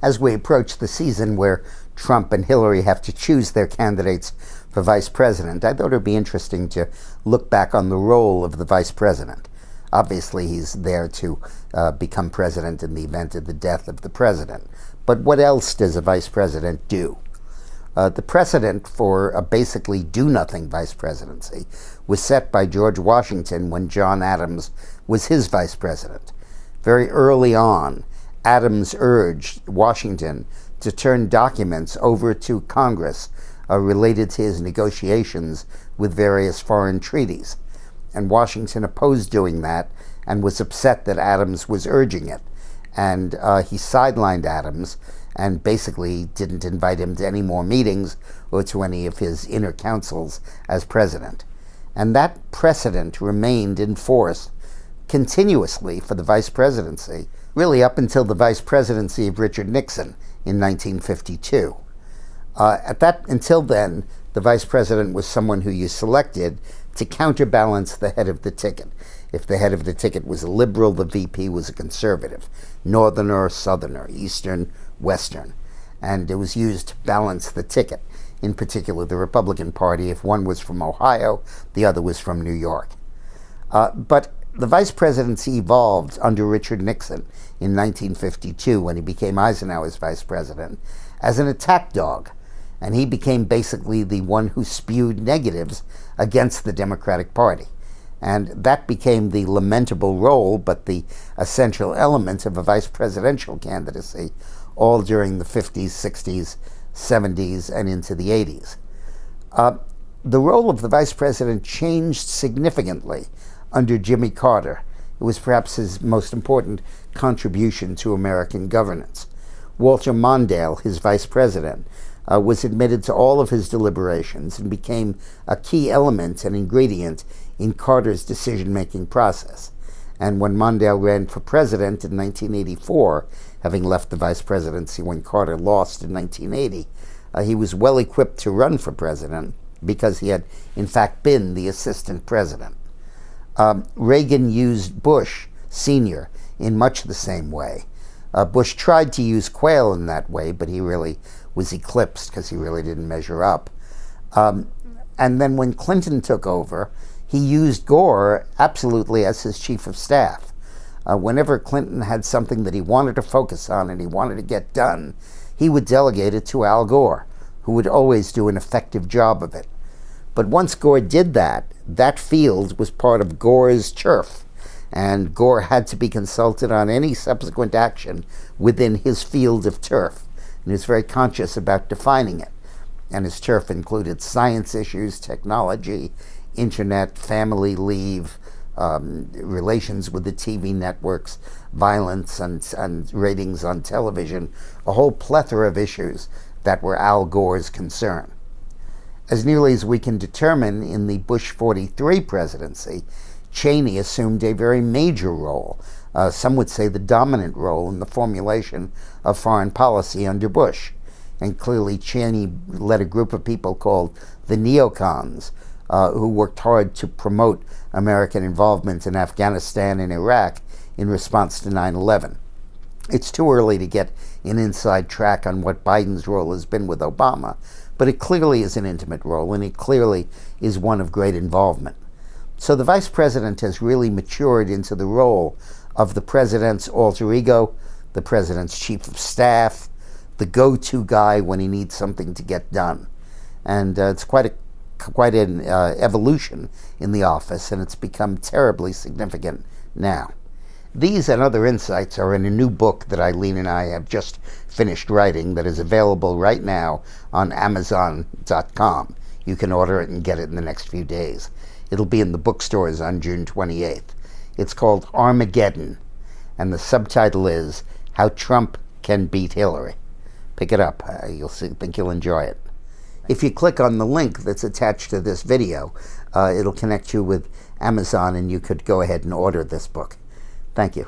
as we approach the season where Trump and Hillary have to choose their candidates for vice president, I thought it would be interesting to look back on the role of the vice president. Obviously, he's there to become president in the event of the death of the president. But what else does a vice president do? The precedent for a basically do-nothing vice presidency was set by George Washington when John Adams was his vice president. Very early on, Adams urged Washington to turn documents over to Congress related to his negotiations with various foreign treaties. And Washington opposed doing that and was upset that Adams was urging it. And he sidelined Adams and basically didn't invite him to any more meetings or to any of his inner councils as president. And that precedent remained in force continuously for the vice presidency, really up until the vice presidency of Richard Nixon in 1952. Until then, the vice president was someone who you selected to counterbalance the head of the ticket. If the head of the ticket was a liberal, the VP was a conservative, northerner or southerner, eastern, western. And it was used to balance the ticket, in particular the Republican Party. If one was from Ohio, the other was from New York. But the vice presidency evolved under Richard Nixon in 1952 when he became Eisenhower's vice president as an attack dog. And he became basically the one who spewed negatives against the Democratic Party. And that became the lamentable role, but the essential element of a vice presidential candidacy, all during the 50s, 60s, 70s, and into the 80s. The role of the vice president changed significantly under Jimmy Carter. It was perhaps his most important contribution to American governance. Walter Mondale, his vice president, was admitted to all of his deliberations and became a key element and ingredient in Carter's decision-making process. And when Mondale ran for president in 1984, having left the vice presidency when Carter lost in 1980, he was well equipped to run for president because he had, in fact, been the assistant president. Reagan used Bush Sr. in much the same way. Bush tried to use Quayle in that way, but he really was eclipsed because he really didn't measure up. And then when Clinton took over, he used Gore absolutely as his chief of staff. Whenever Clinton had something that he wanted to focus on and he wanted to get done, he would delegate it to Al Gore, who would always do an effective job of it. But once Gore did that, that field was part of Gore's turf, and Gore had to be consulted on any subsequent action within his field of turf. And he was very conscious about defining it. And his turf included science issues, technology, internet, family leave, relations with the TV networks, violence and ratings on television, a whole plethora of issues that were Al Gore's concern. As nearly as we can determine, in the Bush 43 presidency, Cheney assumed a very major role, some would say the dominant role, in the formulation of foreign policy under Bush. And clearly Cheney led a group of people called the neocons, who worked hard to promote American involvement in Afghanistan and Iraq in response to 9/11. It's too early to get an inside track on what Biden's role has been with Obama, but it clearly is an intimate role, and it clearly is one of great involvement. So the vice president has really matured into the role of the president's alter ego, the president's chief of staff, the go-to guy when he needs something to get done. And it's quite an evolution in the office, and it's become terribly significant now. These and other insights are in a new book that Eileen and I have just finished writing that is available right now on Amazon.com. You can order it and get it in the next few days. It'll be in the bookstores on June 28th. It's called Armageddon, and the subtitle is How Trump Can Beat Hillary. Pick it up. Think you'll enjoy it. If you click on the link that's attached to this video, it'll connect you with Amazon, and you could go ahead and order this book. Thank you.